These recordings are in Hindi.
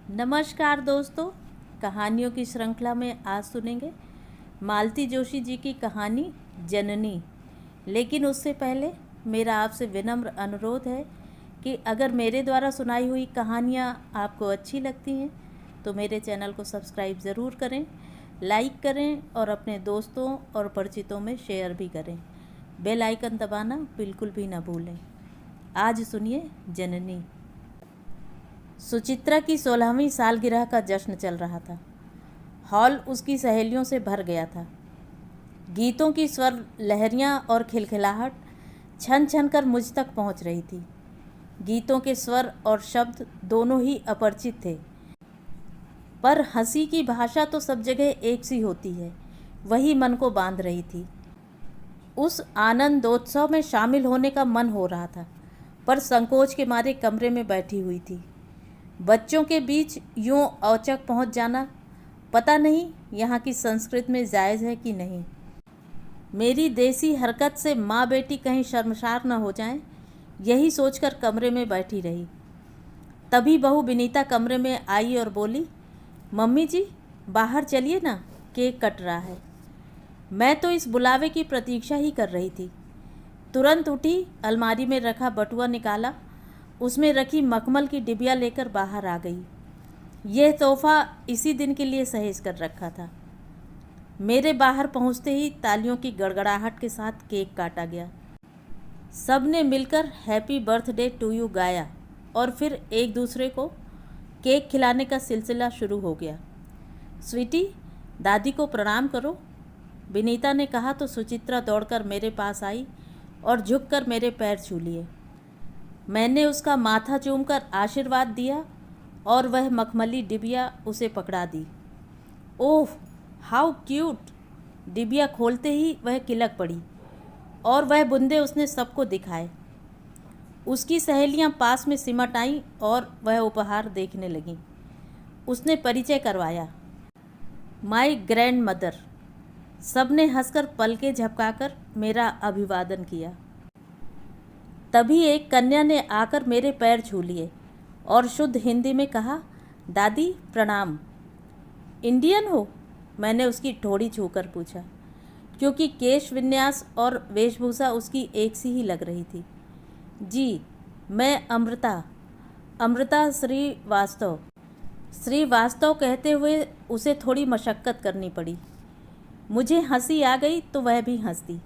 नमस्कार दोस्तों, कहानियों की श्रृंखला में आज सुनेंगे मालती जोशी जी की कहानी जननी। लेकिन उससे पहले मेरा आपसे विनम्र अनुरोध है कि अगर मेरे द्वारा सुनाई हुई कहानियाँ आपको अच्छी लगती हैं तो मेरे चैनल को सब्सक्राइब ज़रूर करें, लाइक करें और अपने दोस्तों और परिचितों में शेयर भी करें। बेल आइकन दबाना बिल्कुल भी ना भूलें। आज सुनिए जननी। सुचित्रा की 16वीं सालगिरह का जश्न चल रहा था। हॉल उसकी सहेलियों से भर गया था। गीतों की स्वर लहरियां और खिलखिलाहट छन छन कर मुझ तक पहुंच रही थी। गीतों के स्वर और शब्द दोनों ही अपरिचित थे, पर हंसी की भाषा तो सब जगह एक सी होती है, वही मन को बांध रही थी। उस आनंदोत्सव में शामिल होने का मन हो रहा था, पर संकोच के मारे कमरे में बैठी हुई थी। बच्चों के बीच यूं औचक पहुंच जाना पता नहीं यहाँ की संस्कृति में जायज़ है कि नहीं। मेरी देसी हरकत से माँ बेटी कहीं शर्मसार न हो जाएं, यही सोचकर कमरे में बैठी रही। तभी बहू विनीता कमरे में आई और बोली, मम्मी जी बाहर चलिए ना, केक कट रहा है। मैं तो इस बुलावे की प्रतीक्षा ही कर रही थी। तुरंत उठी, अलमारी में रखा बटुआ निकाला, उसमें रखी मखमल की डिबिया लेकर बाहर आ गई। यह तोहफा इसी दिन के लिए सहेज कर रखा था। मेरे बाहर पहुंचते ही तालियों की गड़गड़ाहट के साथ केक काटा गया। सब ने मिलकर हैप्पी बर्थडे टू यू गाया और फिर एक दूसरे को केक खिलाने का सिलसिला शुरू हो गया। स्वीटी, दादी को प्रणाम करो, विनीता ने कहा तो सुचित्रा दौड़कर मेरे पास आई और झुककर मेरे पैर छू लिए। मैंने उसका माथा चूमकर आशीर्वाद दिया और वह मखमली डिबिया उसे पकड़ा दी। Oh how cute! डिबिया खोलते ही वह किलक पड़ी और वह बूंदे उसने सबको दिखाए। उसकी सहेलियां पास में सिमट आईं और वह उपहार देखने लगीं। उसने परिचय करवाया, माय ग्रैंड मदर। सब ने हंसकर पलकें झपकाकर मेरा अभिवादन किया। तभी एक कन्या ने आकर मेरे पैर छू लिए और शुद्ध हिंदी में कहा, दादी प्रणाम। इंडियन हो? मैंने उसकी ठोड़ी छूकर पूछा, क्योंकि केश विन्यास और वेशभूषा उसकी एक सी ही लग रही थी। जी, मैं अमृता श्रीवास्तव। श्रीवास्तव कहते हुए उसे थोड़ी मशक्क़त करनी पड़ी। मुझे हंसी आ गई तो वह भी हंस दी।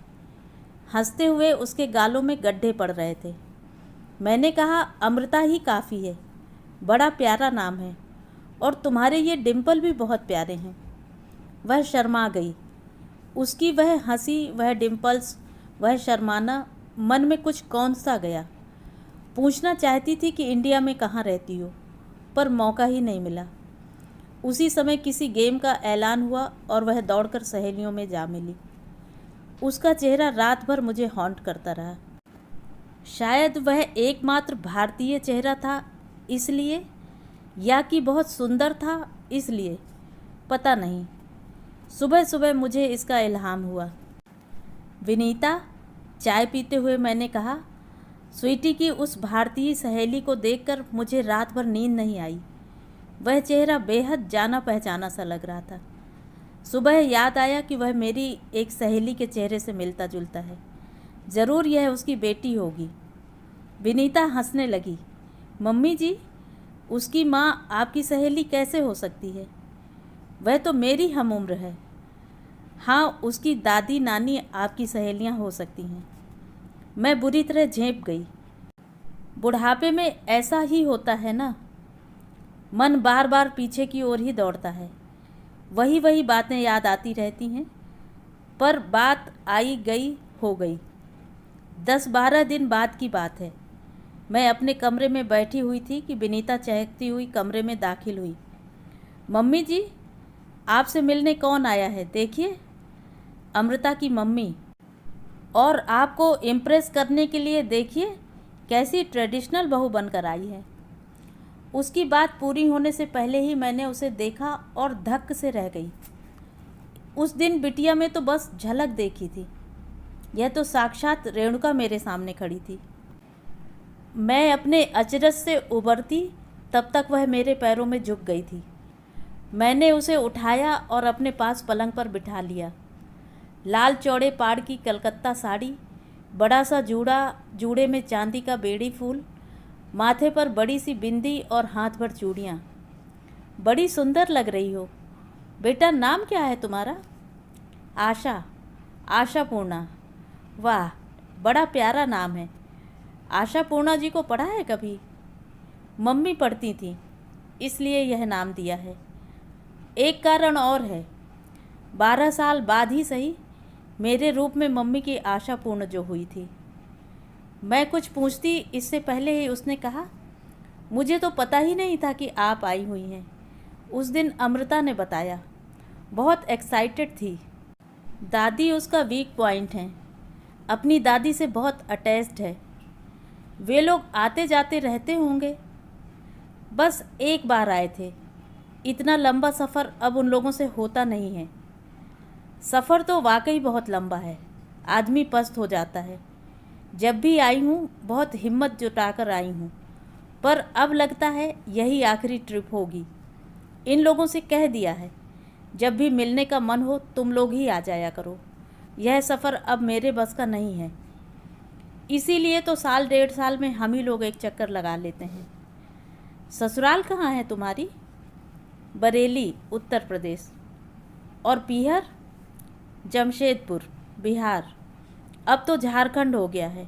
हंसते हुए उसके गालों में गड्ढे पड़ रहे थे। मैंने कहा, अमृता ही काफ़ी है, बड़ा प्यारा नाम है और तुम्हारे ये डिम्पल भी बहुत प्यारे हैं। वह शर्मा गई। उसकी वह हंसी, वह डिम्पल्स, वह शर्माना, मन में कुछ कौन सा गया। पूछना चाहती थी कि इंडिया में कहाँ रहती हो, पर मौका ही नहीं मिला। उसी समय किसी गेम का ऐलान हुआ और वह दौड़कर सहेलियों में जा मिली। उसका चेहरा रात भर मुझे हॉन्ट करता रहा। शायद वह एकमात्र भारतीय चेहरा था इसलिए, या कि बहुत सुंदर था इसलिए, पता नहीं। सुबह सुबह मुझे इसका इल्हाम हुआ। विनीता, चाय पीते हुए मैंने कहा, स्वीटी की उस भारतीय सहेली को देखकर मुझे रात भर नींद नहीं आई। वह चेहरा बेहद जाना पहचाना सा लग रहा था। सुबह याद आया कि वह मेरी एक सहेली के चेहरे से मिलता जुलता है। ज़रूर यह उसकी बेटी होगी। विनीता हंसने लगी, मम्मी जी, उसकी माँ आपकी सहेली कैसे हो सकती है? वह तो मेरी हम उम्र है। हाँ, उसकी दादी नानी आपकी सहेलियाँ हो सकती हैं। मैं बुरी तरह झेंप गई। बुढ़ापे में ऐसा ही होता है ना, मन बार बार पीछे की ओर ही दौड़ता है। वही बातें याद आती रहती हैं, पर बात आई गई हो गई। 10-12 दिन बाद की बात है। मैं अपने कमरे में बैठी हुई थी कि विनीता चहकती हुई कमरे में दाखिल हुई। मम्मी जी, आपसे मिलने कौन आया है देखिए। अमृता की मम्मी। और आपको इम्प्रेस करने के लिए देखिए कैसी ट्रेडिशनल बहू बनकर आई है। उसकी बात पूरी होने से पहले ही मैंने उसे देखा और धक्क से रह गई। उस दिन बिटिया में तो बस झलक देखी थी, यह तो साक्षात रेणुका मेरे सामने खड़ी थी। मैं अपने अचरज से उबरती तब तक वह मेरे पैरों में झुक गई थी। मैंने उसे उठाया और अपने पास पलंग पर बिठा लिया। लाल चौड़े पाड़ की कलकत्ता साड़ी, बड़ा सा जूड़े में चांदी का बेड़ी फूल, माथे पर बड़ी सी बिंदी और हाथ भर चूड़ियाँ। बड़ी सुंदर लग रही हो। बेटा, नाम क्या है तुम्हारा? आशा। आशा पूर्णा। वाह, बड़ा प्यारा नाम है। आशा पूर्णा जी को पढ़ा है कभी? मम्मी पढ़ती थी, इसलिए यह नाम दिया है। एक कारण और है, 12 साल बाद ही सही मेरे रूप में मम्मी की आशा पूर्ण जो हुई थी। मैं कुछ पूछती इससे पहले ही उसने कहा, मुझे तो पता ही नहीं था कि आप आई हुई हैं। उस दिन अमृता ने बताया। बहुत एक्साइटेड थी। दादी उसका वीक पॉइंट है। अपनी दादी से बहुत अटैच्ड है। वे लोग आते जाते रहते होंगे। बस एक बार आए थे। इतना लंबा सफ़र अब उन लोगों से होता नहीं है। सफ़र तो वाकई बहुत लंबा है, आदमी पस्त हो जाता है। जब भी आई हूँ बहुत हिम्मत जुटाकर आई हूँ, पर अब लगता है यही आखिरी ट्रिप होगी। इन लोगों से कह दिया है, जब भी मिलने का मन हो तुम लोग ही आ जाया करो। यह सफ़र अब मेरे बस का नहीं है। इसीलिए तो साल 1.5 साल में हम ही लोग एक चक्कर लगा लेते हैं। ससुराल कहाँ है तुम्हारी? बरेली, उत्तर प्रदेश। और पीहर? जमशेदपुर, बिहार। अब तो झारखंड हो गया है।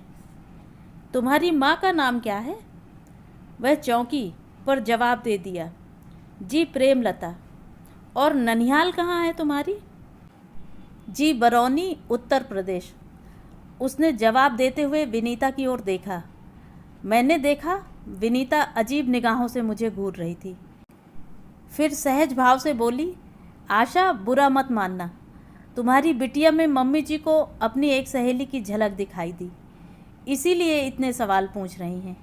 तुम्हारी माँ का नाम क्या है? वह चौंकी पर जवाब दे दिया, जी प्रेमलता। और ननिहाल कहाँ है तुम्हारी? जी बरौनी, उत्तर प्रदेश। उसने जवाब देते हुए विनीता की ओर देखा। मैंने देखा, विनीता अजीब निगाहों से मुझे घूर रही थी। फिर सहज भाव से बोली, आशा, बुरा मत मानना, तुम्हारी बिटिया में मम्मी जी को अपनी एक सहेली की झलक दिखाई दी, इसीलिए इतने सवाल पूछ रही हैं।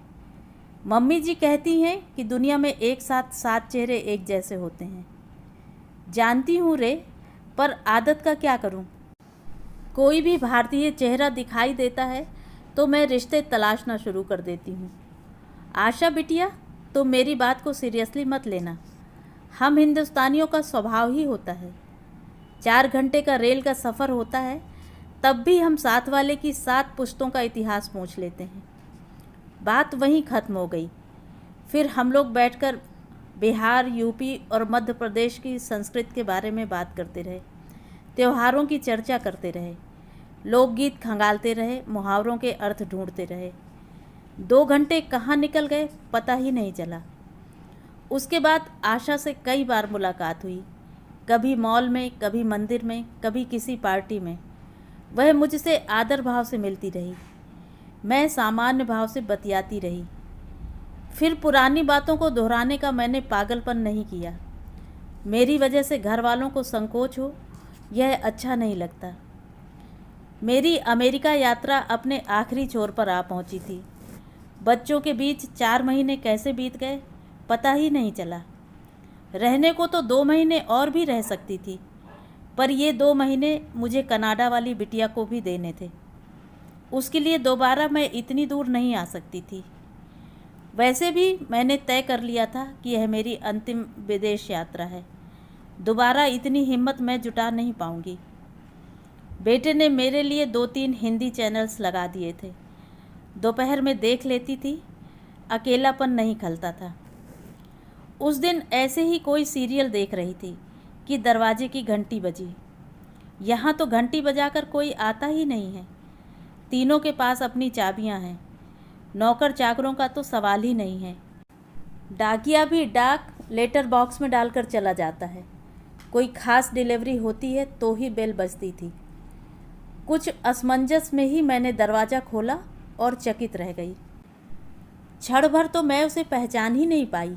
मम्मी जी कहती हैं कि दुनिया में एक साथ 7 चेहरे एक जैसे होते हैं। जानती हूँ रे, पर आदत का क्या करूँ। कोई भी भारतीय चेहरा दिखाई देता है तो मैं रिश्ते तलाशना शुरू कर देती हूँ। आशा बिटिया, तुम मेरी बात को सीरियसली मत लेना। हम हिंदुस्तानियों का स्वभाव ही होता है। 4 घंटे का रेल का सफ़र होता है, तब भी हम साथ वाले की 7 पुश्तों का इतिहास पूछ लेते हैं। बात वहीं ख़त्म हो गई। फिर हम लोग बैठकर बिहार, यूपी और मध्य प्रदेश की संस्कृति के बारे में बात करते रहे, त्योहारों की चर्चा करते रहे, लोकगीत खंगालते रहे, मुहावरों के अर्थ ढूंढते रहे। 2 घंटे कहाँ निकल गए पता ही नहीं चला। उसके बाद आशा से कई बार मुलाकात हुई, कभी मॉल में, कभी मंदिर में, कभी किसी पार्टी में। वह मुझसे आदर भाव से मिलती रही, मैं सामान्य भाव से बतियाती रही। फिर पुरानी बातों को दोहराने का मैंने पागलपन नहीं किया। मेरी वजह से घर वालों को संकोच हो, यह अच्छा नहीं लगता। मेरी अमेरिका यात्रा अपने आखिरी छोर पर आ पहुंची थी। बच्चों के बीच 4 महीने कैसे बीत गए पता ही नहीं चला। रहने को तो 2 महीने और भी रह सकती थी, पर ये 2 महीने मुझे कनाडा वाली बिटिया को भी देने थे। उसके लिए दोबारा मैं इतनी दूर नहीं आ सकती थी। वैसे भी मैंने तय कर लिया था कि यह मेरी अंतिम विदेश यात्रा है। दोबारा इतनी हिम्मत मैं जुटा नहीं पाऊंगी। बेटे ने मेरे लिए 2-3 हिंदी चैनल्स लगा दिए थे। दोपहर में देख लेती थी, अकेलापन नहीं खलता था। उस दिन ऐसे ही कोई सीरियल देख रही थी कि दरवाजे की घंटी बजी। यहाँ तो घंटी बजाकर कोई आता ही नहीं है। तीनों के पास अपनी चाबियाँ हैं। नौकर चाकरों का तो सवाल ही नहीं है। डाकिया भी डाक लेटर बॉक्स में डालकर चला जाता है। कोई खास डिलीवरी होती है तो ही बेल बजती थी। कुछ असमंजस में ही मैंने दरवाज़ा खोला और चकित रह गई। क्षण भर तो मैं उसे पहचान ही नहीं पाई।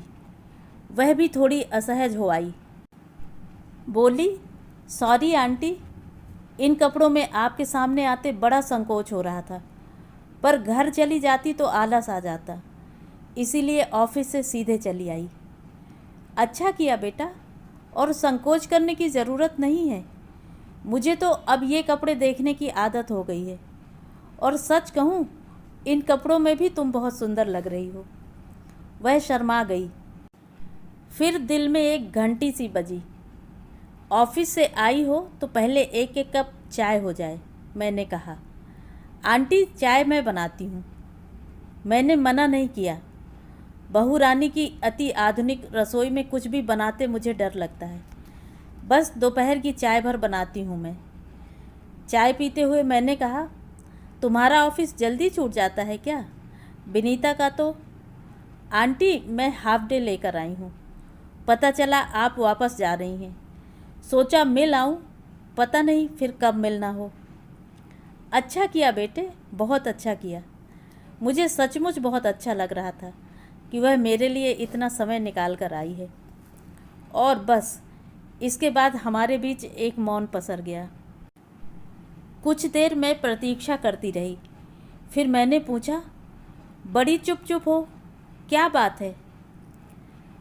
वह भी थोड़ी असहज हो आई। बोली, सॉरी आंटी, इन कपड़ों में आपके सामने आते बड़ा संकोच हो रहा था, पर घर चली जाती तो आलस आ जाता, इसीलिए ऑफिस से सीधे चली आई। अच्छा किया बेटा, और संकोच करने की ज़रूरत नहीं है। मुझे तो अब ये कपड़े देखने की आदत हो गई है, और सच कहूँ इन कपड़ों में भी तुम बहुत सुंदर लग रही हो। वह शर्मा गई। फिर दिल में एक घंटी सी बजी। ऑफिस से आई हो तो पहले एक एक कप चाय हो जाए, मैंने कहा। आंटी, चाय मैं बनाती हूँ। मैंने मना नहीं किया। बहू रानी की अति आधुनिक रसोई में कुछ भी बनाते मुझे डर लगता है। बस दोपहर की चाय भर बनाती हूँ मैं। चाय पीते हुए मैंने कहा, तुम्हारा ऑफिस जल्दी छूट जाता है क्या? विनीता का तो। आंटी, मैं हाफ डे लेकर आई हूँ। पता चला आप वापस जा रही हैं। सोचा मिल आऊँ, पता नहीं फिर कब मिलना हो। अच्छा किया बेटे, बहुत अच्छा किया। मुझे सचमुच बहुत अच्छा लग रहा था कि वह मेरे लिए इतना समय निकाल कर आई है। और बस इसके बाद हमारे बीच एक मौन पसर गया। कुछ देर मैं प्रतीक्षा करती रही। फिर मैंने पूछा, बड़ी चुप चुप हो, क्या बात है?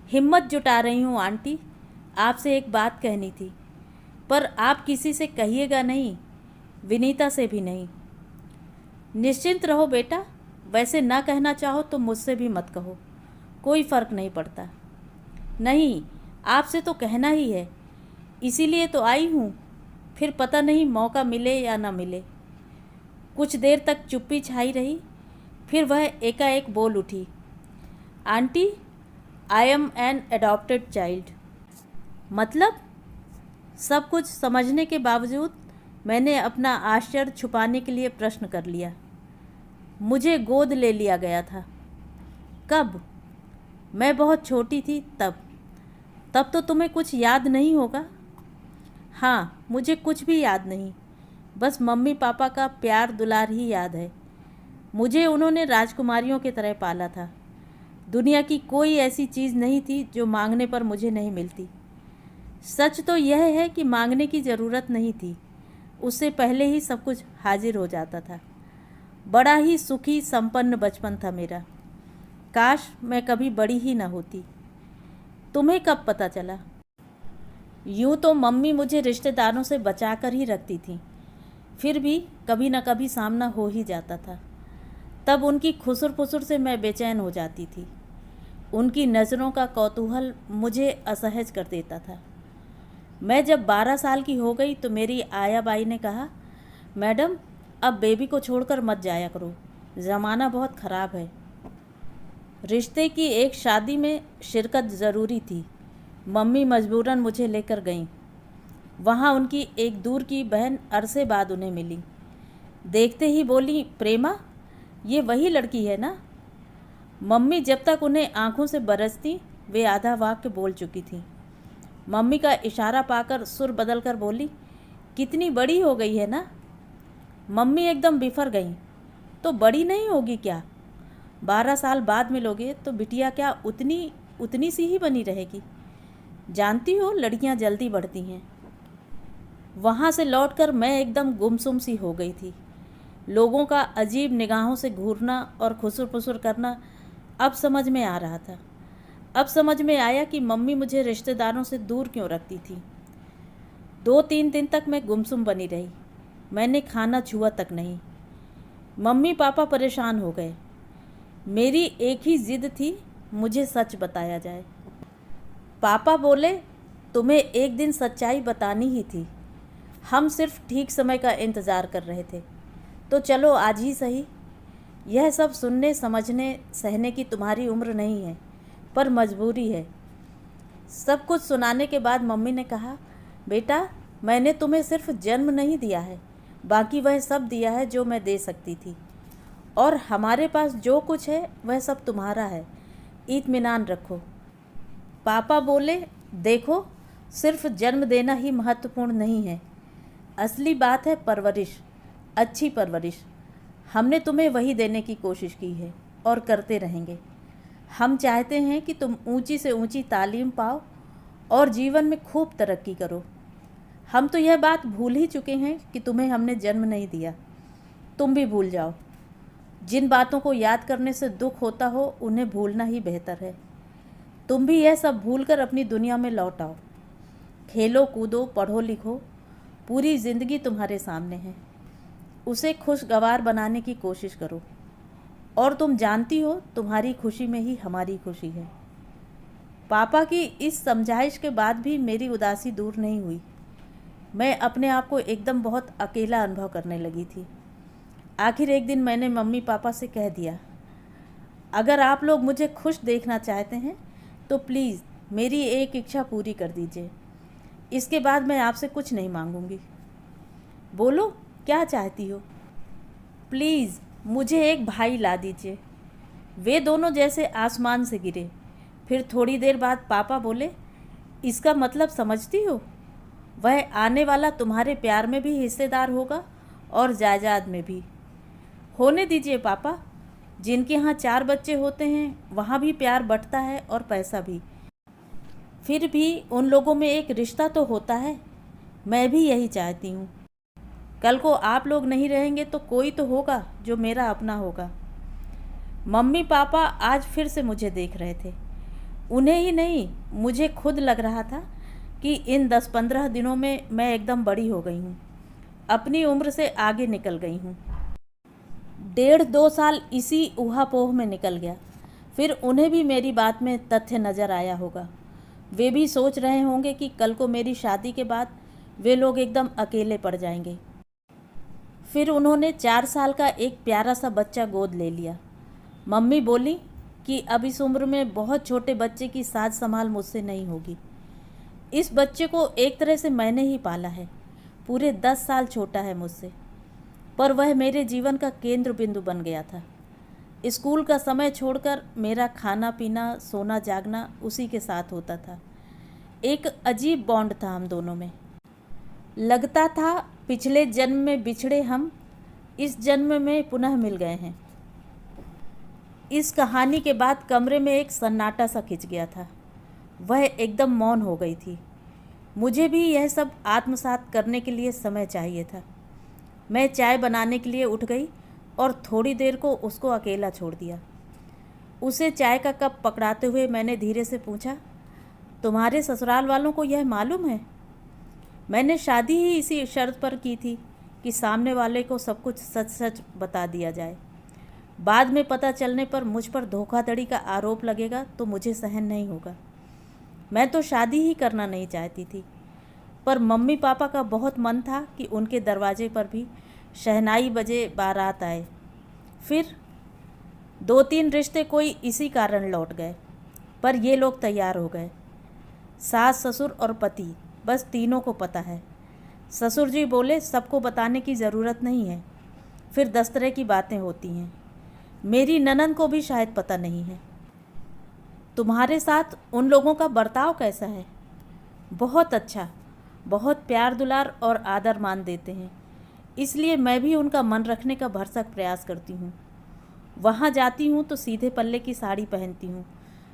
हिम्मत जुटा रही हूँ आंटी, आपसे एक बात कहनी थी, पर आप किसी से कहिएगा नहीं, विनीता से भी नहीं। निश्चिंत रहो बेटा, वैसे ना कहना चाहो तो मुझसे भी मत कहो, कोई फ़र्क नहीं पड़ता। नहीं, आपसे तो कहना ही है, इसीलिए तो आई हूँ। फिर पता नहीं मौका मिले या ना मिले। कुछ देर तक चुप्पी छाई रही। फिर वह एकाएक बोल उठी, auntie, I am an adopted child. मतलब? सब कुछ समझने के बावजूद मैंने अपना आश्चर्य छुपाने के लिए प्रश्न कर लिया। मुझे गोद ले लिया गया था। कब? मैं बहुत छोटी थी तब। तब तो तुम्हें कुछ याद नहीं होगा। हाँ, मुझे कुछ भी याद नहीं, बस मम्मी पापा का प्यार दुलार ही याद है। मुझे उन्होंने राजकुमारियों की तरह पाला था। दुनिया की कोई ऐसी चीज़ नहीं थी जो मांगने पर मुझे नहीं मिलती। सच तो यह है कि मांगने की ज़रूरत नहीं थी, उससे पहले ही सब कुछ हाजिर हो जाता था। बड़ा ही सुखी संपन्न बचपन था मेरा। काश मैं कभी बड़ी ही ना होती। तुम्हें कब पता चला? यूँ तो मम्मी मुझे रिश्तेदारों से बचा कर ही रखती थी, फिर भी कभी न कभी सामना हो ही जाता था। तब उनकी खुसुर फुसुर से मैं बेचैन हो जाती थी। उनकी नज़रों का कौतूहल मुझे असहज कर देता था। मैं जब 12 साल की हो गई तो मेरी आया बाई ने कहा, मैडम, अब बेबी को छोड़कर मत जाया करो, ज़माना बहुत ख़राब है। रिश्ते की एक शादी में शिरकत ज़रूरी थी। मम्मी मजबूरन मुझे लेकर गईं। वहाँ उनकी एक दूर की बहन अरसे बाद उन्हें मिली। देखते ही बोली, प्रेमा, ये वही लड़की है ना? मम्मी जब तक उन्हें आंखों से बरसती वे आधा वाक्य बोल चुकी थी। मम्मी का इशारा पाकर सुर बदल कर बोली, कितनी बड़ी हो गई है ना? मम्मी एकदम बिफर गईं। तो बड़ी नहीं होगी क्या? 12 साल बाद मिलोगे तो बिटिया क्या उतनी सी ही बनी रहेगी? जानती हो, लड़कियां जल्दी बढ़ती हैं। वहाँ से लौटकर मैं एकदम गुमसुम सी हो गई थी। लोगों का अजीब निगाहों से घूरना और खुसुर फुसुर करना अब समझ में आ रहा था। अब समझ में आया कि मम्मी मुझे रिश्तेदारों से दूर क्यों रखती थी। 2-3 दिन तक मैं गुमसुम बनी रही। मैंने खाना छुआ तक नहीं। मम्मी पापा परेशान हो गए। मेरी एक ही जिद थी, मुझे सच बताया जाए। पापा बोले, तुम्हें एक दिन सच्चाई बतानी ही थी। हम सिर्फ ठीक समय का इंतज़ार कर रहे थे, तो चलो आज ही सही। यह सब सुनने, समझने, सहने की तुम्हारी उम्र नहीं है, पर मजबूरी है। सब कुछ सुनाने के बाद मम्मी ने कहा, बेटा, मैंने तुम्हें सिर्फ जन्म नहीं दिया है, बाकी वह सब दिया है जो मैं दे सकती थी। और हमारे पास जो कुछ है वह सब तुम्हारा है, इत्मीनान रखो। पापा बोले, देखो, सिर्फ जन्म देना ही महत्वपूर्ण नहीं है, असली बात है परवरिश, अच्छी परवरिश। हमने तुम्हें वही देने की कोशिश की है और करते रहेंगे। हम चाहते हैं कि तुम ऊंची से ऊंची तालीम पाओ और जीवन में खूब तरक्की करो। हम तो यह बात भूल ही चुके हैं कि तुम्हें हमने जन्म नहीं दिया। तुम भी भूल जाओ। जिन बातों को याद करने से दुख होता हो उन्हें भूलना ही बेहतर है। तुम भी यह सब भूलकर अपनी दुनिया में लौट आओ। खेलो कूदो, पढ़ो लिखो, पूरी ज़िंदगी तुम्हारे सामने है। उसे खुशगवार बनाने की कोशिश करो। और तुम जानती हो, तुम्हारी खुशी में ही हमारी खुशी है। पापा की इस समझाइश के बाद भी मेरी उदासी दूर नहीं हुई। मैं अपने आप को एकदम बहुत अकेला अनुभव करने लगी थी। आखिर एक दिन मैंने मम्मी पापा से कह दिया, अगर आप लोग मुझे खुश देखना चाहते हैं तो प्लीज़ मेरी एक इच्छा पूरी कर दीजिए। इसके बाद मैं आपसे कुछ नहीं मांगूंगी। बोलो, क्या चाहती हो? प्लीज़ मुझे एक भाई ला दीजिए। वे दोनों जैसे आसमान से गिरे। फिर थोड़ी देर बाद पापा बोले, इसका मतलब समझती हो? वह आने वाला तुम्हारे प्यार में भी हिस्सेदार होगा और जायदाद में भी। होने दीजिए पापा, जिनके यहाँ 4 बच्चे होते हैं वहाँ भी प्यार बँटता है और पैसा भी। फिर भी उन लोगों में एक रिश्ता तो होता है। मैं भी यही चाहती हूँ। कल को आप लोग नहीं रहेंगे तो कोई तो होगा जो मेरा अपना होगा। मम्मी पापा आज फिर से मुझे देख रहे थे। उन्हें ही नहीं, मुझे खुद लग रहा था कि इन 10-15 दिनों में मैं एकदम बड़ी हो गई हूँ, अपनी उम्र से आगे निकल गई हूँ। 1.5-2 साल इसी ऊहापोह में निकल गया। फिर उन्हें भी मेरी बात में तथ्य नज़र आया होगा। वे भी सोच रहे होंगे कि कल को मेरी शादी के बाद वे लोग एकदम अकेले पड़ जाएंगे। फिर उन्होंने 4 साल का एक प्यारा सा बच्चा गोद ले लिया। मम्मी बोली कि अब इस उम्र में बहुत छोटे बच्चे की साज संभाल मुझसे नहीं होगी। इस बच्चे को एक तरह से मैंने ही पाला है। पूरे 10 साल छोटा है मुझसे, पर वह मेरे जीवन का केंद्र बिंदु बन गया था। स्कूल का समय छोड़कर मेरा खाना पीना, सोना जागना उसी के साथ होता था। एक अजीब बॉन्ड था हम दोनों में। लगता था पिछले जन्म में बिछड़े हम इस जन्म में पुनः मिल गए हैं। इस कहानी के बाद कमरे में एक सन्नाटा सा खिंच गया था। वह एकदम मौन हो गई थी। मुझे भी यह सब आत्मसात करने के लिए समय चाहिए था। मैं चाय बनाने के लिए उठ गई और थोड़ी देर को उसको अकेला छोड़ दिया। उसे चाय का कप पकड़ाते हुए मैंने धीरे से पूछा, तुम्हारे ससुराल वालों को यह मालूम है? मैंने शादी ही इसी शर्त पर की थी कि सामने वाले को सब कुछ सच सच बता दिया जाए। बाद में पता चलने पर मुझ पर धोखाधड़ी का आरोप लगेगा तो मुझे सहन नहीं होगा। मैं तो शादी ही करना नहीं चाहती थी, पर मम्मी पापा का बहुत मन था कि उनके दरवाजे पर भी शहनाई बजे, बारात आए। फिर 2-3 रिश्ते कोई इसी कारण लौट गए, पर ये लोग तैयार हो गए। सास, ससुर और पति, बस तीनों को पता है। ससुर जी बोले, सबको बताने की ज़रूरत नहीं है। फिर 10 तरह की बातें होती हैं। मेरी ननंद को भी शायद पता नहीं है। तुम्हारे साथ उन लोगों का बर्ताव कैसा है? बहुत अच्छा, बहुत प्यार दुलार और आदर मान देते हैं। इसलिए मैं भी उनका मन रखने का भरसक प्रयास करती हूँ। वहाँ जाती हूँ तो सीधे पल्ले की साड़ी पहनती हूँ,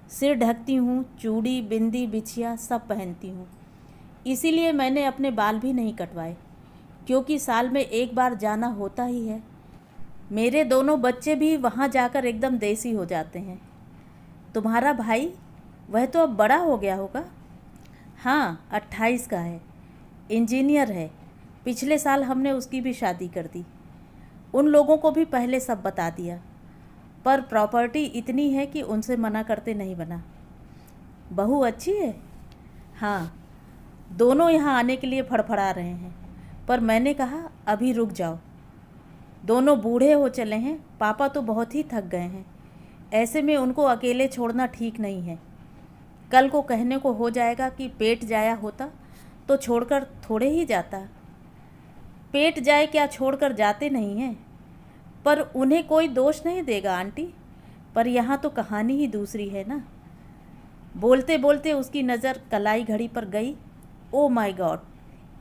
सिर ढकती हूँ, चूड़ी, बिंदी, बिछिया सब पहनती हूँ। इसीलिए मैंने अपने बाल भी नहीं कटवाए, क्योंकि साल में एक बार जाना होता ही है। मेरे दोनों बच्चे भी वहाँ जाकर एकदम देसी हो जाते हैं। तुम्हारा भाई, वह तो अब बड़ा हो गया होगा? हाँ, 28 का है, इंजीनियर है। पिछले साल हमने उसकी भी शादी कर दी। उन लोगों को भी पहले सब बता दिया, पर प्रॉपर्टी इतनी है कि उनसे मना करते नहीं बना। बहू अच्छी है? हाँ, दोनों यहाँ आने के लिए फड़फड़ा रहे हैं, पर मैंने कहा अभी रुक जाओ। दोनों बूढ़े हो चले हैं, पापा तो बहुत ही थक गए हैं। ऐसे में उनको अकेले छोड़ना ठीक नहीं है। कल को कहने को हो जाएगा कि पेट जाया होता तो छोड़कर थोड़े ही जाता। पेट जाए क्या, छोड़कर जाते नहीं हैं। पर उन्हें कोई दोष नहीं देगा आंटी। पर यहाँ तो कहानी ही दूसरी है ना। बोलते बोलते उसकी नज़र कलाई घड़ी पर गई। ओ माय गॉड,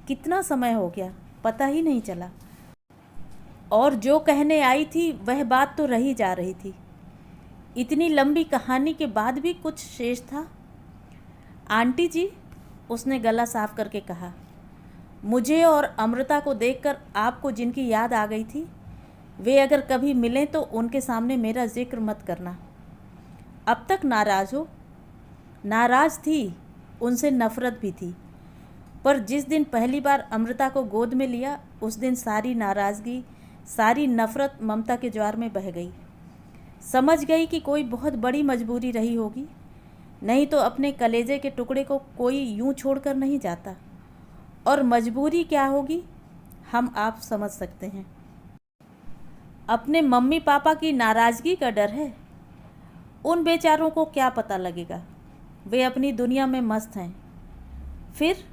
कितना समय हो गया, पता ही नहीं चला। और जो कहने आई थी वह बात तो रही जा रही थी। इतनी लंबी कहानी के बाद भी कुछ शेष था। आंटी जी, उसने गला साफ करके कहा, मुझे और अमृता को देखकर आपको जिनकी याद आ गई थी, वे अगर कभी मिलें तो उनके सामने मेरा जिक्र मत करना। अब तक नाराज़ हो? नाराज़ थी, उनसे नफ़रत भी थी, पर जिस दिन पहली बार अमृता को गोद में लिया उस दिन सारी नाराज़गी, सारी नफ़रत ममता के ज्वार में बह गई। समझ गई कि कोई बहुत बड़ी मजबूरी रही होगी, नहीं तो अपने कलेजे के टुकड़े को कोई यूं छोड़कर नहीं जाता। और मजबूरी क्या होगी हम आप समझ सकते हैं। अपने मम्मी पापा की नाराज़गी का डर है। उन बेचारों को क्या पता लगेगा, वे अपनी दुनिया में मस्त हैं। फिर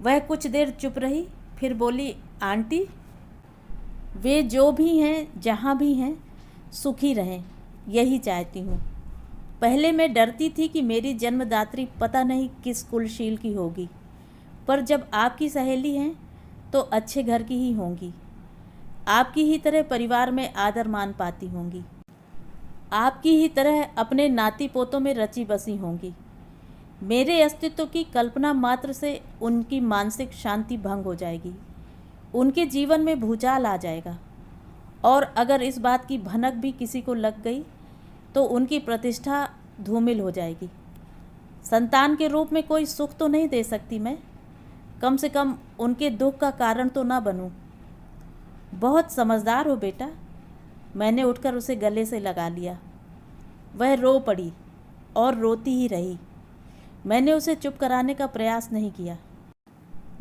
वह कुछ देर चुप रही, फिर बोली, आंटी, वे जो भी हैं जहाँ भी हैं सुखी रहें, यही चाहती हूँ। पहले मैं डरती थी कि मेरी जन्मदात्री पता नहीं किस कुलशील की होगी, पर जब आपकी सहेली हैं तो अच्छे घर की ही होंगी। आपकी ही तरह परिवार में आदर मान पाती होंगी, आपकी ही तरह अपने नाती पोतों में रची बसी होंगी। मेरे अस्तित्व की कल्पना मात्र से उनकी मानसिक शांति भंग हो जाएगी, उनके जीवन में भूचाल आ जाएगा। और अगर इस बात की भनक भी किसी को लग गई तो उनकी प्रतिष्ठा धूमिल हो जाएगी। संतान के रूप में कोई सुख तो नहीं दे सकती मैं, कम से कम उनके दुख का कारण तो ना बनूं। बहुत समझदार हो बेटा। मैंने उठकर उसे गले से लगा लिया। वह रो पड़ी और रोती ही रही। मैंने उसे चुप कराने का प्रयास नहीं किया।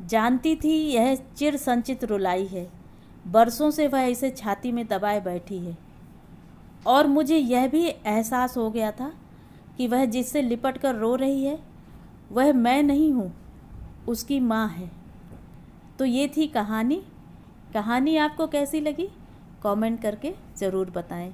जानती थी यह चिर संचित रुलाई है, बरसों से वह इसे छाती में दबाए बैठी है। और मुझे यह भी एहसास हो गया था कि वह जिससे लिपट कर रो रही है वह मैं नहीं हूँ, उसकी माँ है। तो ये थी कहानी। कहानी आपको कैसी लगी कमेंट करके ज़रूर बताएं।